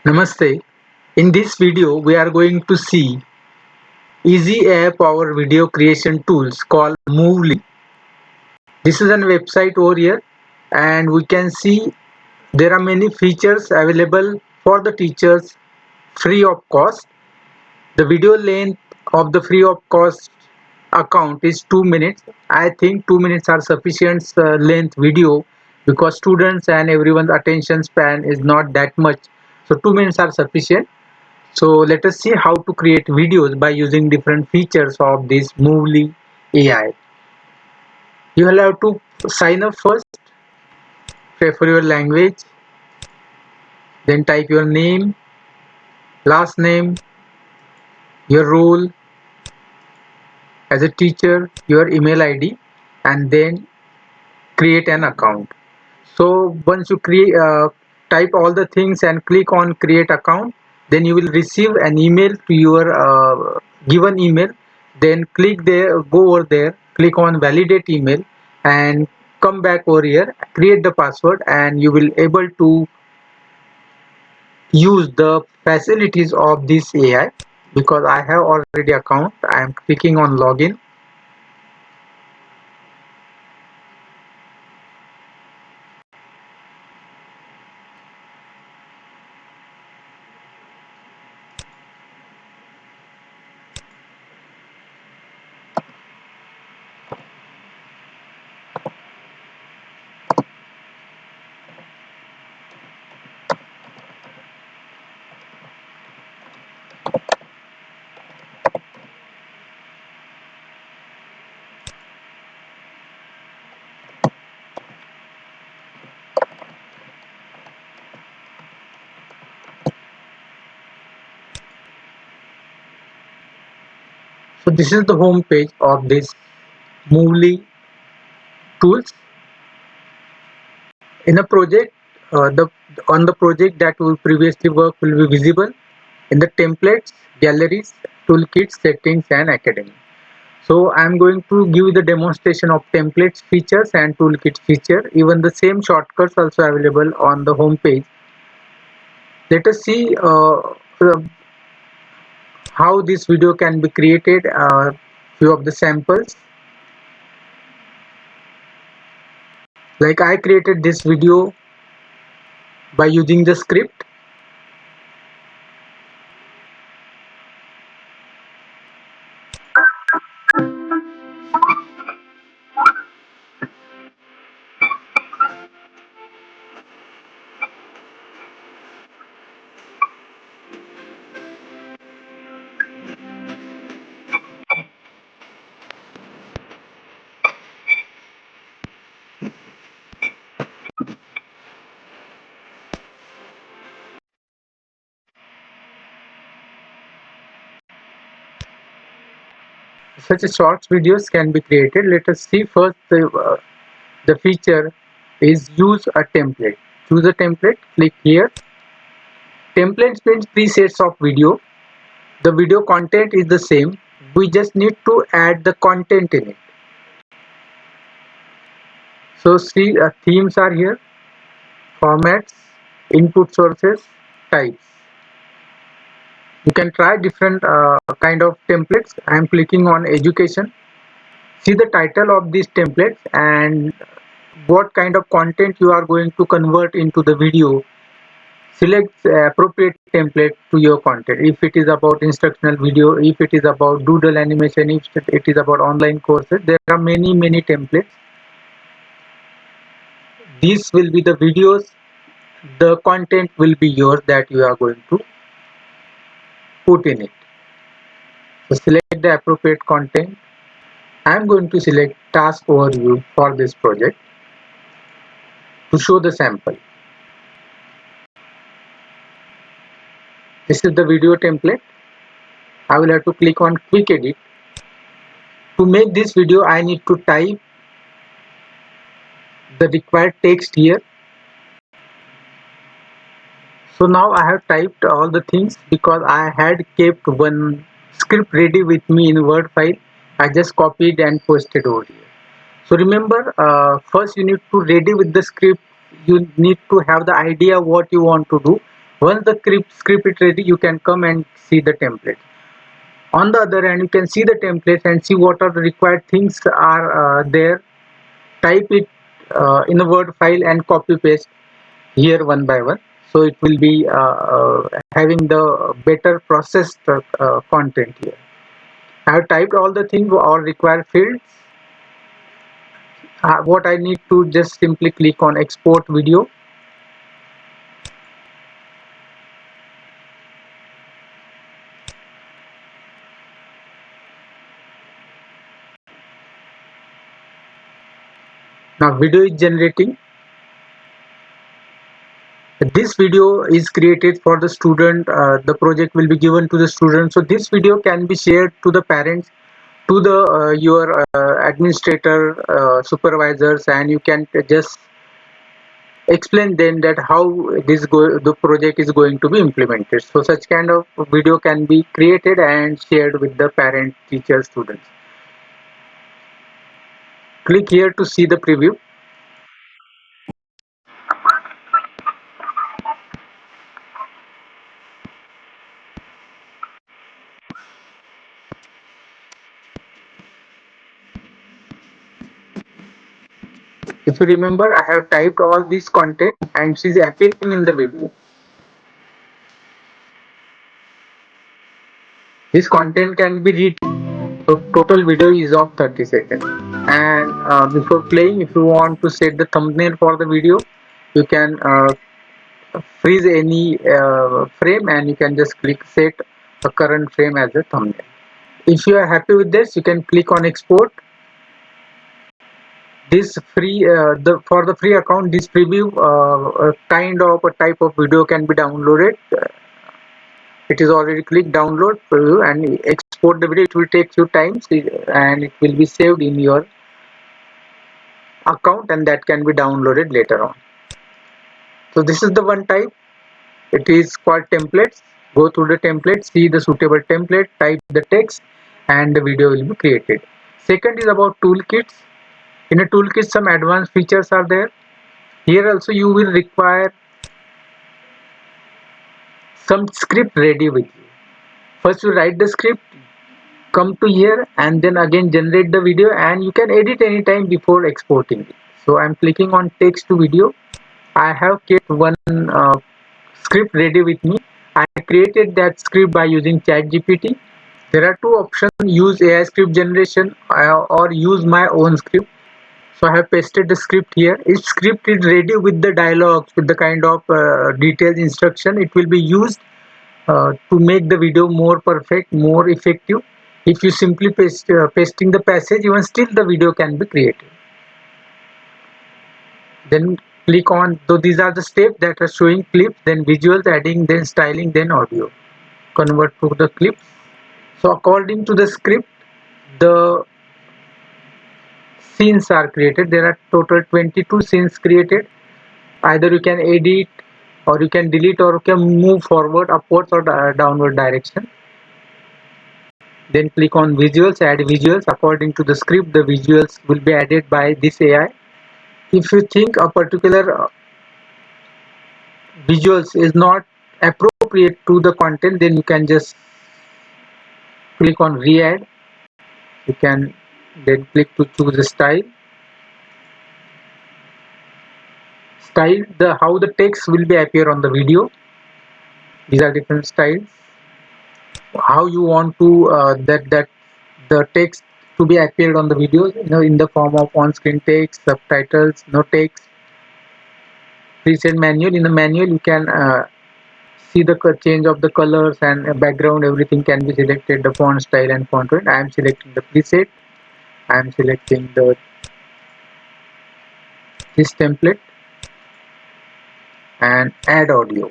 Namaste. In this video, we are going to see easy AI power video creation tools called Moovly. This is a website over here, and we can see there are many features available for the teachers free of cost. The video length of the free of cost account is 2 minutes. I think 2 minutes are sufficient length video because students and everyone's attention span is not that much. So 2 minutes are sufficient. So let us see how to create videos by using different features of this Moovly AI. You will have to sign up first, pay for your language, then type your name, last name, your role as a teacher, your email ID, and then create an account. So once you type all the things and click on create account, then you will receive an email to your given email. Then click there, go over there, click on validate email, and come back over here, create the password, and you will able to use the facilities of this AI. Because I have already account, I am clicking on login. So this is the home page of this Moovly tools. In a project, the on the project that will previously work will be visible in the templates, galleries, toolkits, settings, and academy. So I'm going to give you the demonstration of templates features and toolkit feature. Even the same shortcuts also available on the home page. Let us see how this video can be created. Few of the samples. Like I created this video by using the script. Such a short videos can be created. Let us see first the feature is use a template. Choose a template, click here. Templates means presets of video. The video content is the same. We just need to add the content in it. So see themes are here, formats, input sources, types. You can try different kind of templates. I am clicking on education. See the title of these templates and what kind of content you are going to convert into the video. Select appropriate template to your content. If it is about instructional video, if it is about doodle animation, if it is about online courses, there are many templates. These will be the videos. The content will be yours that you are going to put in it. So select the appropriate content. I am going to select task overview for this project to show the sample. This is the video template. I will have to click on quick edit. To make this video, I need to type the required text here. So now I have typed all the things because I had kept one script ready with me in Word file. I just copied and pasted over here. So remember, first you need to ready with the script. You need to have the idea what you want to do. Once the script is ready, you can come and see the template. On the other hand, you can see the template and see what are the required things are there. Type it in a Word file and copy paste here one by one. So it will be having the better processed content here. I have typed all the things or required fields. What I need to just simply click on export video. Now video is generating. This video is created for the student. The project will be given to the student. So this video can be shared to the parents, to the your administrator, supervisors, and you can just explain them that how the project is going to be implemented. So such kind of video can be created and shared with the parent, teacher, students. Click here to see the preview. If you remember, I have typed all this content and she's appearing in the video. This content can be read. So total video is of 30 seconds. And before playing, if you want to set the thumbnail for the video, you can freeze any frame and you can just click set the current frame as a thumbnail. If you are happy with this, you can click on export. This free for the free account, this preview kind of a type of video can be downloaded. It is already click download preview and export the video. It will take few times and it will be saved in your account and that can be downloaded later on. So this is the one type. It is called templates. Go through the template, see the suitable template, type the text and the video will be created. Second is about toolkits. In a toolkit, some advanced features are there. Here also you will require some script ready with you. First you write the script, come to here and then again generate the video and you can edit anytime before exporting it. So I'm clicking on text to video. I have kept one script ready with me. I created that script by using ChatGPT. There are two options: use AI script generation or use my own script. So I have pasted the script here. If script is ready with the dialogues, with the kind of detailed instruction, it will be used to make the video more perfect, more effective. If you simply pasting the passage, even still the video can be created. Then click on, so these are the steps that are showing clips, then visuals, adding, then styling, then audio. Convert to the clips. So according to the script, the scenes are created. There are total 22 scenes created. Either you can edit or you can delete or you can move forward, upwards or downward direction. Then click on visuals, add visuals. According to the script, the visuals will be added by this AI. If you think a particular visuals is not appropriate to the content, then you can just click on re-add. You can then click to choose a style. How the text will be appear on the video. These are different styles. How you want to that the text to be appeared on the videos, in the form of on-screen text, subtitles, no text. Preset manual. In the manual, you can see the change of the colors and background. Everything can be selected. The font style and font weight. I am selecting the preset. I am selecting this template and add audio.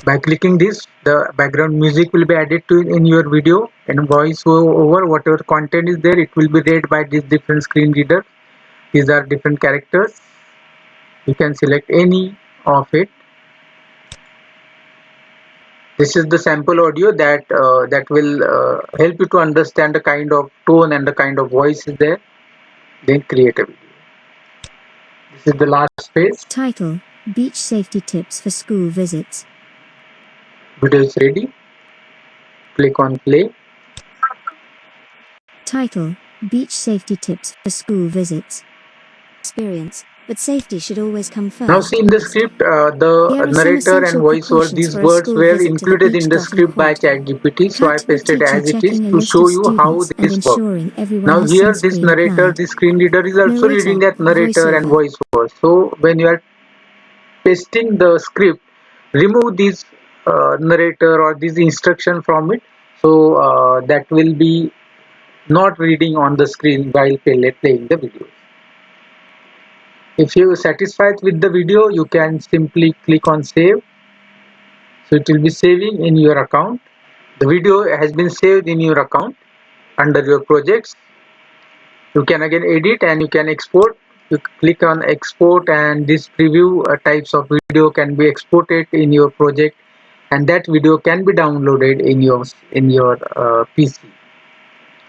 By clicking this, the background music will be added to in your video, and voice over whatever content is there, it will be read by these different screen readers. These are different characters. You can select any of it. This is the sample audio that will help you to understand the kind of tone and the kind of voice is there. Then create a video. This is the last page. Title: Beach safety tips for school visits. Video is ready. Click on play. Title: Beach safety tips for school visits. Experience, but safety should always come Now first. see in the script, the Here are some narrator and essential voiceover, precautions these for a words school were visit to the included in beach. the script by Quote: ChatGPT, so I cut with pasted teacher as it is checking a to list show of you how students and this works. ensuring everyone Now has here this sunscreen narrator, applied. the screen reader is also reading Narrator, that narrator and voiceover. voiceover. So when you are pasting the script, remove this narrator or this instruction from it, so that will be not reading on the screen while playing the video. If you are satisfied with the video, you can simply click on save. So it will be saving in your account. The video has been saved in your account under your projects. You can again edit and you can export. You click on export and this preview types of video can be exported in your project, and that video can be downloaded in your PC.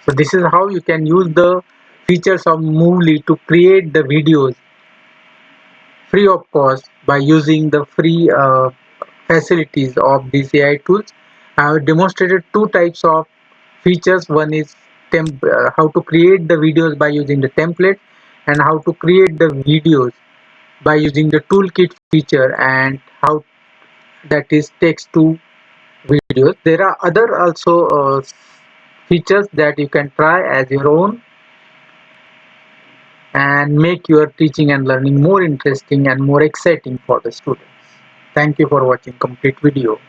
So this is how you can use the features of Moovly to create the videos free of cost by using the free facilities of these AI tools. I have demonstrated two types of features. One is how to create the videos by using the template, and how to create the videos by using the toolkit feature, and how that is text to videos. There are other also features that you can try as your own and make your teaching and learning more interesting and more exciting for the students. Thank you for watching complete video.